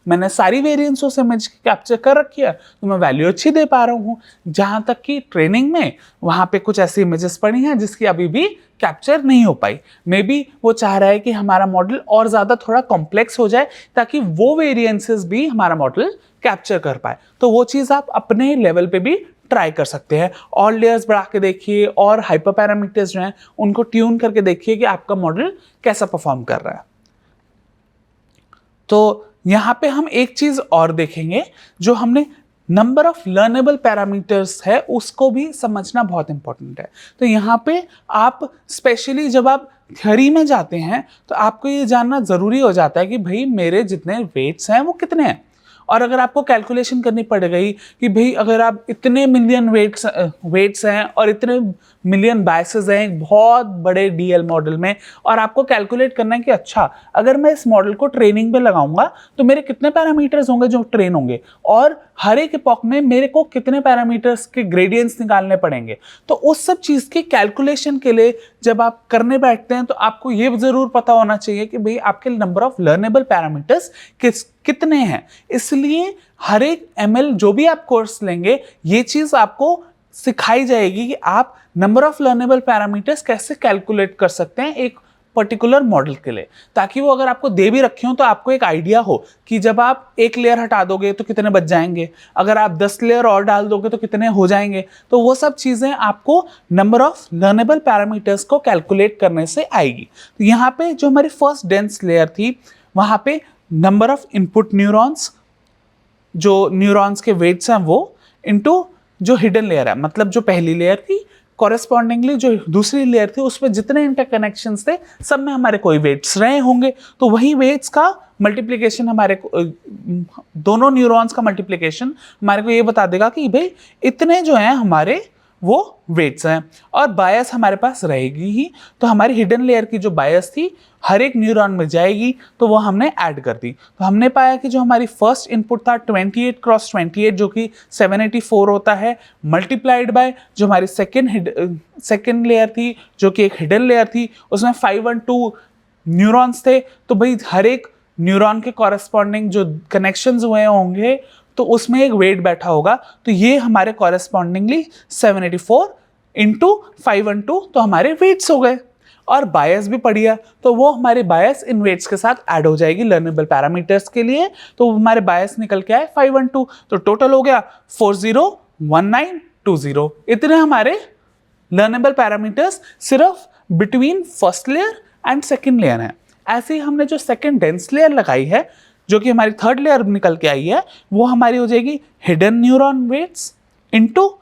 मैंने सारी वेरिएंट्स उस इमेज की कैप्चर कर रखी है तो मैं वैल्यू अच्छी दे पा रहा हूँ। जहाँ तक कि ट्रेनिंग में वहाँ पे कुछ ऐसी इमेजेस पड़ी हैं जिसकी अभी भी कैप्चर नहीं हो पाई। मे बी वो चाह रहा है कि हमारा मॉडल और ज़्यादा थोड़ा कॉम्प्लेक्स हो जाए ताकि वो वेरिएंसेस भी हमारा मॉडल कैप्चर कर पाए। तो वो चीज़ आप अपने लेवल पे भी ट्राई कर सकते हैं, और लेयर्स बढ़ा के देखिए और हाइपर पैरामीटर्स जो हैं उनको ट्यून करके देखिए कि आपका मॉडल कैसा परफॉर्म कर रहा है। तो यहाँ पे हम एक चीज़ और देखेंगे, जो हमने नंबर ऑफ लर्नेबल पैरामीटर्स है उसको भी समझना बहुत इंपॉर्टेंट है। तो यहाँ पे आप स्पेशली जब आप थ्योरी में जाते हैं तो आपको ये जानना ज़रूरी हो जाता है कि भाई मेरे जितने वेट्स हैं वो कितने हैं। और अगर आपको कैलकुलेशन करनी पड़ गई कि भाई अगर आप इतने मिलियन वेट्स हैं और इतने मिलियन बायसेस हैं एक बहुत बड़े डीएल मॉडल में, और आपको कैलकुलेट करना है कि अच्छा अगर मैं इस मॉडल को ट्रेनिंग पे लगाऊंगा तो मेरे कितने पैरामीटर्स होंगे जो ट्रेन होंगे, और हर एक इपॉक में मेरे को कितने पैरामीटर्स के ग्रेडियंट्स निकालने पड़ेंगे। तो उस सब चीज़ की कैलकुलेशन के लिए जब आप करने बैठते हैं तो आपको ये ज़रूर पता होना चाहिए कि भाई आपके नंबर ऑफ लर्नेबल पैरामीटर्स कितने हैं। इसलिए हर एक ML जो भी आप कोर्स लेंगे ये चीज़ आपको सिखाई जाएगी कि आप नंबर ऑफ लर्नेबल पैरामीटर्स कैसे कैलकुलेट कर सकते हैं एक पर्टिकुलर मॉडल के लिए, ताकि वो अगर आपको दे भी रखे हो तो आपको एक आइडिया हो कि जब आप एक लेयर हटा दोगे तो कितने बच जाएंगे, अगर आप 10 लेयर और डाल दोगे तो कितने हो जाएंगे। तो वो सब चीज़ें आपको नंबर ऑफ लर्नेबल पैरामीटर्स को कैलकुलेट करने से आएगी। तो यहाँ पे जो हमारी फर्स्ट डेंस लेयर थी वहाँ पे नंबर ऑफ इनपुट न्यूरॉन्स, जो न्यूरॉन्स के वेट्स हैं वो, इनटू जो हिडन लेयर है, मतलब जो पहली लेयर थी कॉरेस्पॉन्डिंगली जो दूसरी लेयर थी उसमें जितने इंटरकनेक्शंस थे सब में हमारे कोई वेट्स रहे होंगे। तो वही वेट्स का मल्टीप्लिकेशन हमारे दोनों न्यूरॉन्स का मल्टीप्लिकेशन हमारे को ये बता देगा कि भाई इतने जो हैं हमारे वो वेट्स हैं, और बायस हमारे पास रहेगी ही। तो हमारी हिडन लेयर की जो बायस थी हर एक न्यूरॉन में जाएगी तो वो हमने ऐड कर दी। तो हमने पाया कि जो हमारी फर्स्ट इनपुट था 28x28 जो कि 784 होता है, मल्टीप्लाइड बाय जो हमारी सेकेंड लेयर थी जो कि एक हिडन लेयर थी उसमें 512 न्यूरॉन्स थे। तो भाई हर एक न्यूरॉन के कॉरेस्पॉन्डिंग जो कनेक्शंस हुए होंगे तो उसमें एक वेट बैठा होगा, तो ये हमारे कॉरेस्पॉन्डिंगली 784 इंटू 512 तो हमारे वेट्स हो गए। और बायस भी पढ़ी है, तो वो हमारे बायस इन वेट्स के साथ ऐड हो जाएगी लर्नेबल पैरामीटर्स के लिए, तो हमारे बायस निकल के आए 512, तो टोटल हो गया 401920। इतने हमारे लर्नेबल पैरामीटर्स सिर्फ between first layer and second layer है। ऐसे ही हमने जो सेकेंड डेंस लेयर लगाई है, जो कि हमारी थर्ड लेयर निकल के आई है, वो हमारी हो जाएगी hidden neuron weights into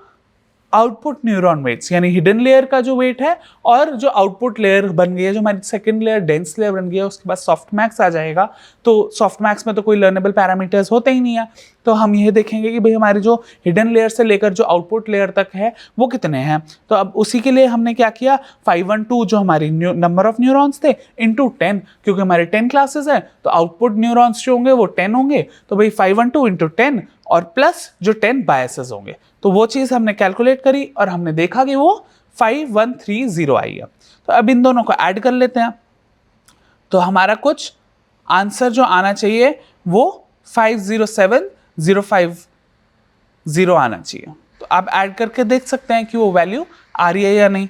output neuron weights, यानी हिडन लेयर का जो वेट है और जो आउटपुट लेयर बन गई है, जो हमारी सेकंड लेयर डेंस लेयर बन गई है, उसके बाद सॉफ्ट मैक्स आ जाएगा। तो सॉफ्ट मैक्स में तो कोई लर्नेबल पैरामीटर्स होते ही नहीं है, तो हम ये देखेंगे कि भाई हमारी जो हिडन लेयर से लेकर जो आउटपुट लेयर तक है वो कितने हैं। तो अब उसी के लिए हमने क्या किया, 512 जो हमारी नंबर ऑफ न्यूरॉन्स थे इंटू 10, क्योंकि हमारे 10 क्लासेस हैं तो आउटपुट न्यूरॉन्स जो होंगे वो 10 होंगे, तो भाई 512 इंटू 10 और प्लस जो 10 बायसेस होंगे, तो वो चीज़ हमने कैलकुलेट करी और हमने देखा कि वो 5130 आई है। तो अब इन दोनों को ऐड कर लेते हैं, तो हमारा कुछ आंसर जो आना चाहिए वो 507050 आना चाहिए। तो आप ऐड करके देख सकते हैं कि वो वैल्यू आ रही है या नहीं,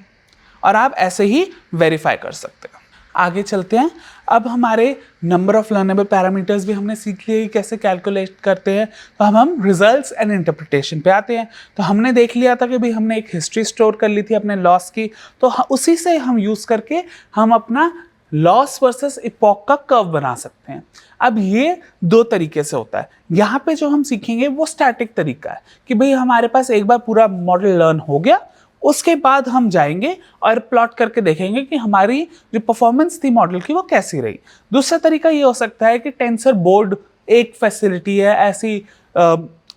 और आप ऐसे ही वेरीफाई कर सकते हैं। आगे चलते हैं। अब हमारे नंबर ऑफ लर्नेबल पैरामीटर्स भी हमने सीख लिए कि कैसे कैलकुलेट करते हैं, तो हम रिजल्ट्स एंड इंटरप्रिटेशन पे आते हैं। तो हमने देख लिया था कि भाई हमने एक हिस्ट्री स्टोर कर ली थी अपने लॉस की, तो उसी से हम यूज़ करके हम अपना लॉस वर्सेस इपॉक का कर्व बना सकते हैं। अब ये दो तरीके से होता है। यहाँ पे जो हम सीखेंगे वो स्टैटिक तरीका है कि भाई हमारे पास एक बार पूरा मॉडल लर्न हो गया, उसके बाद हम जाएंगे और प्लॉट करके देखेंगे कि हमारी जो परफॉर्मेंस थी मॉडल की वो कैसी रही। दूसरा तरीका ये हो सकता है कि टेंसर बोर्ड एक फैसिलिटी है ऐसी,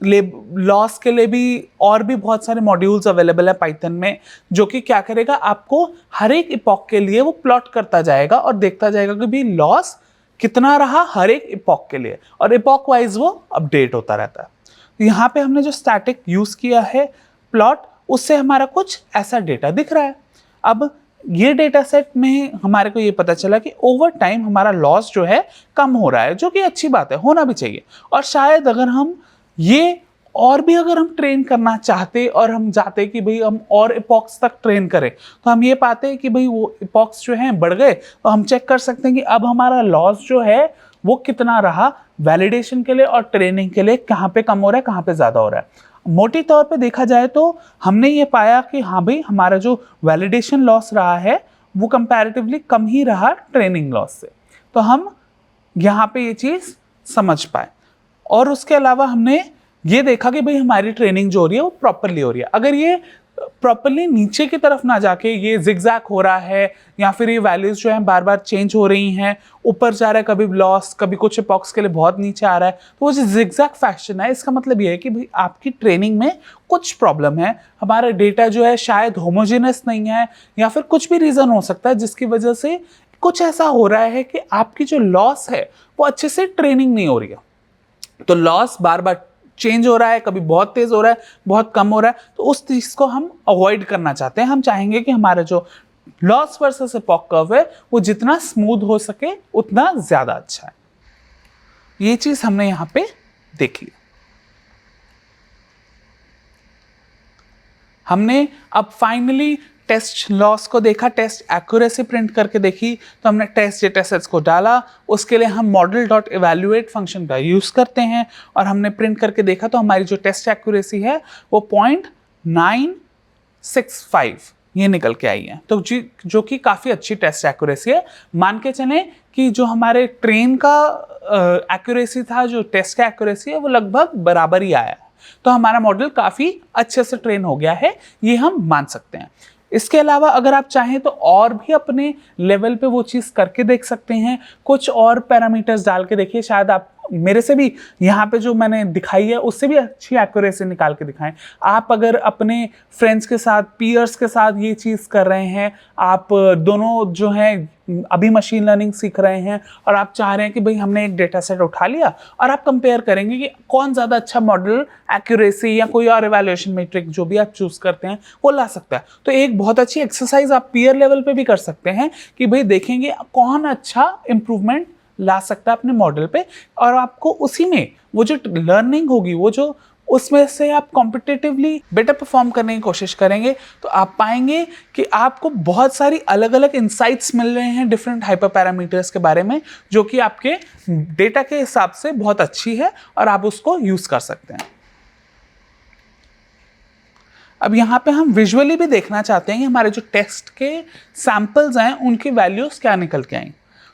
लॉस के लिए भी और भी बहुत सारे मॉड्यूल्स अवेलेबल है पाइथन में, जो कि क्या करेगा, आपको हर एक इपॉक के लिए वो प्लॉट करता जाएगा और देखता जाएगा कि भी लॉस कितना रहा हर एक इपॉक के लिए, और इपॉक वाइज वो अपडेट होता रहता है। तो यहाँ पे हमने जो स्टैटिक यूज किया है प्लॉट, उससे हमारा कुछ ऐसा डेटा दिख रहा है। अब ये डेटा सेट में हमारे को ये पता चला कि ओवर टाइम हमारा लॉस जो है कम हो रहा है, जो कि अच्छी बात है, होना भी चाहिए। और शायद अगर हम ये और भी अगर हम ट्रेन करना चाहते और हम चाहते कि भाई हम और इपॉक्स तक ट्रेन करें, तो हम ये पाते हैं कि भाई वो इपॉक्स जो हैं बढ़ गए, तो हम चेक कर सकते हैं कि अब हमारा लॉस जो है वो कितना रहा वैलिडेशन के लिए और ट्रेनिंग के लिए, कहाँ पे कम हो रहा है, कहाँ पे ज़्यादा हो रहा है। मोटी तौर पे देखा जाए तो हमने ये पाया कि हाँ भाई हमारा जो वैलिडेशन लॉस रहा है वो कंपैरेटिवली कम ही रहा ट्रेनिंग लॉस से। तो हम यहाँ पे ये चीज़ समझ पाए। और उसके अलावा हमने ये देखा कि भाई हमारी ट्रेनिंग जो हो रही है वो प्रॉपरली हो रही है। अगर ये प्रॉपरली नीचे की तरफ ना जाके ये जिगजैग हो रहा है, या फिर ये वैल्यूज जो है बार बार चेंज हो रही हैं, ऊपर जा रहा है कभी लॉस, कभी कुछ इपॉक्स के लिए बहुत नीचे आ रहा है, तो वो जो जिगजैग फैशन है, इसका मतलब ये है कि भाई आपकी ट्रेनिंग में कुछ प्रॉब्लम है, हमारा डेटा जो है शायद होमोजेनस नहीं है, या फिर कुछ भी रीज़न हो सकता है जिसकी वजह से कुछ ऐसा हो रहा है कि आपकी जो लॉस है वो अच्छे से ट्रेनिंग नहीं हो रही है। तो लॉस बार बार चेंज हो रहा है, कभी बहुत तेज हो रहा है, बहुत कम हो रहा है, तो उस चीज़ को हम अवॉइड करना चाहते हैं। हम चाहेंगे कि हमारा जो लॉस वर्सेस इपॉक कर्व है वो जितना स्मूथ हो सके उतना ज़्यादा अच्छा है। ये चीज़ हमने यहाँ पे देखी। हमने अब फाइनली टेस्ट लॉस को देखा, टेस्ट एक्यूरेसी प्रिंट करके देखी, तो हमने टेस्ट डेटा सेट्स को डाला, उसके लिए हम मॉडल डॉट इवैल्यूएट फंक्शन का यूज़ करते हैं और हमने प्रिंट करके देखा, तो हमारी जो टेस्ट एक्यूरेसी है वो 0.965 ये निकल के आई है, तो जो कि काफ़ी अच्छी टेस्ट एक्यूरेसी है। मान के चलें कि जो हमारे ट्रेन का एक्यूरेसी था, जो टेस्ट का एक्यूरेसी है वो लगभग बराबर ही आया है, तो हमारा मॉडल काफ़ी अच्छे से ट्रेन हो गया है, ये हम मान सकते हैं। इसके अलावा अगर आप चाहें तो और भी अपने लेवल पे वो चीज़ करके देख सकते हैं, कुछ और पैरामीटर्स डाल के देखिए, शायद आप मेरे से भी यहाँ पे जो मैंने दिखाई है उससे भी अच्छी एक्यूरेसी निकाल के दिखाएं। आप अगर अपने फ्रेंड्स के साथ, पीयर्स के साथ ये चीज़ कर रहे हैं, आप दोनों जो हैं अभी मशीन लर्निंग सीख रहे हैं और आप चाह रहे हैं कि भाई हमने एक डेटा सेट उठा लिया और आप कंपेयर करेंगे कि कौन ज़्यादा अच्छा मॉडल एक्यूरेसी या कोई और इवैल्यूएशन मैट्रिक जो भी आप चूज़ करते हैं वो ला सकता है। तो एक बहुत अच्छी एक्सरसाइज आप पीयर लेवल पे भी कर सकते हैं कि भाई देखेंगे कौन अच्छा इम्प्रूवमेंट ला सकता है अपने मॉडल पे, और आपको उसी में वो जो लर्निंग होगी, वो जो उसमें से आप कॉम्पिटिटिवली बेटर परफॉर्म करने की कोशिश करेंगे, तो आप पाएंगे कि आपको बहुत सारी अलग अलग इंसाइट्स मिल रहे हैं डिफरेंट हाइपर पैरामीटर्स के बारे में, जो कि आपके डेटा के हिसाब से बहुत अच्छी है और आप उसको यूज कर सकते हैं। अब यहाँ पे हम विजुअली भी देखना चाहते हैं कि हमारे जो टेस्ट के सैंपल्स हैं उनकी वैल्यूज क्या निकल के आई।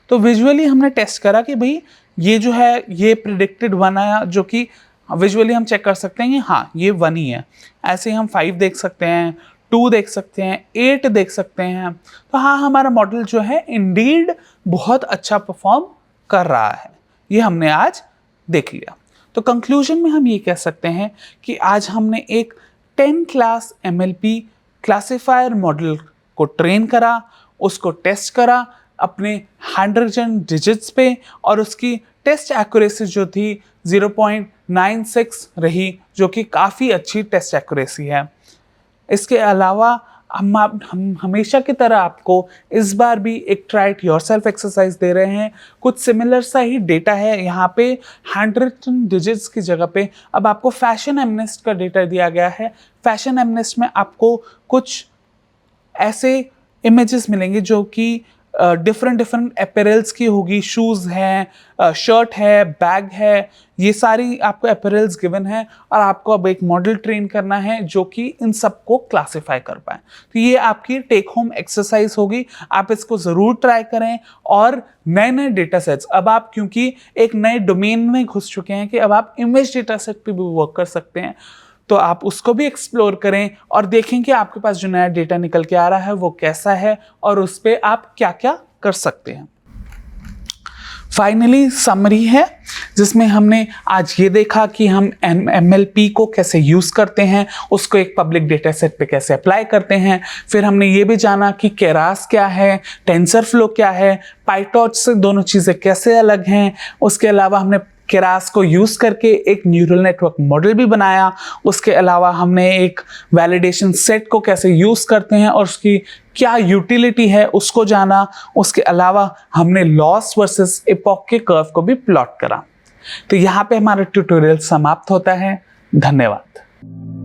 तो विजुअली हमने टेस्ट करा कि भाई ये जो है ये प्रिडिक्टेड 1 आया, जो कि विजुअली हम चेक कर सकते हैं कि हाँ ये 1 ही है। ऐसे ही हम 5 देख सकते हैं, 2 देख सकते हैं, 8 देख सकते हैं। तो हाँ, हमारा मॉडल जो है इंडीड बहुत अच्छा परफॉर्म कर रहा है, ये हमने आज देख लिया। तो कंक्लूजन में हम ये कह सकते हैं कि आज हमने एक 10 क्लास MLP क्लासिफायर मॉडल को ट्रेन करा, उसको टेस्ट करा अपने 100 डिजिट्स पे, और उसकी टेस्ट एक्यूरेसी जो थी 0.96 रही, जो कि काफ़ी अच्छी टेस्ट एक्यूरेसी है। इसके अलावा हम हमेशा की तरह आपको इस बार भी एक ट्राई इट योरसेल्फ एक्सरसाइज दे रहे हैं। कुछ सिमिलर सा ही डेटा है यहाँ पे, 100 डिजिट्स की जगह पे अब आपको फैशन एमनेस्ट का डेटा दिया गया है। फैशन एमनेस्ट में आपको कुछ ऐसे इमेजेस मिलेंगे जो कि डिफरेंट अपैरल्स की होगी, शूज़ हैं, शर्ट है, बैग है, ये सारी आपको अपैरल्स गिवन है, और आपको अब एक मॉडल ट्रेन करना है जो कि इन सबको क्लासिफाई कर पाए। तो ये आपकी टेक होम एक्सरसाइज होगी, आप इसको ज़रूर ट्राई करें। और नए नए डेटा सेट्स, अब आप क्योंकि एक नए डोमेन में घुस चुके हैं कि अब आप इमेज डेटा सेट पर भी वर्क कर सकते हैं, तो आप उसको भी एक्सप्लोर करें और देखें कि आपके पास जो नया डेटा निकल के आ रहा है वो कैसा है और उस पर आप क्या क्या कर सकते हैं। फाइनली समरी है जिसमें हमने आज ये देखा कि हम MLP को कैसे यूज़ करते हैं, उसको एक पब्लिक डेटा सेट पे कैसे अप्लाई करते हैं। फिर हमने ये भी जाना कि केरास क्या है, टेंसरफ्लो क्या है, पाइटॉर्च से दोनों चीज़ें कैसे अलग हैं। उसके अलावा हमने केरास को यूज़ करके एक न्यूरल नेटवर्क मॉडल भी बनाया। उसके अलावा हमने एक वैलिडेशन सेट को कैसे यूज़ करते हैं और उसकी क्या यूटिलिटी है उसको जाना। उसके अलावा हमने लॉस वर्सेस एपॉक के कर्व को भी प्लॉट करा। तो यहाँ पे हमारा ट्यूटोरियल समाप्त होता है। धन्यवाद।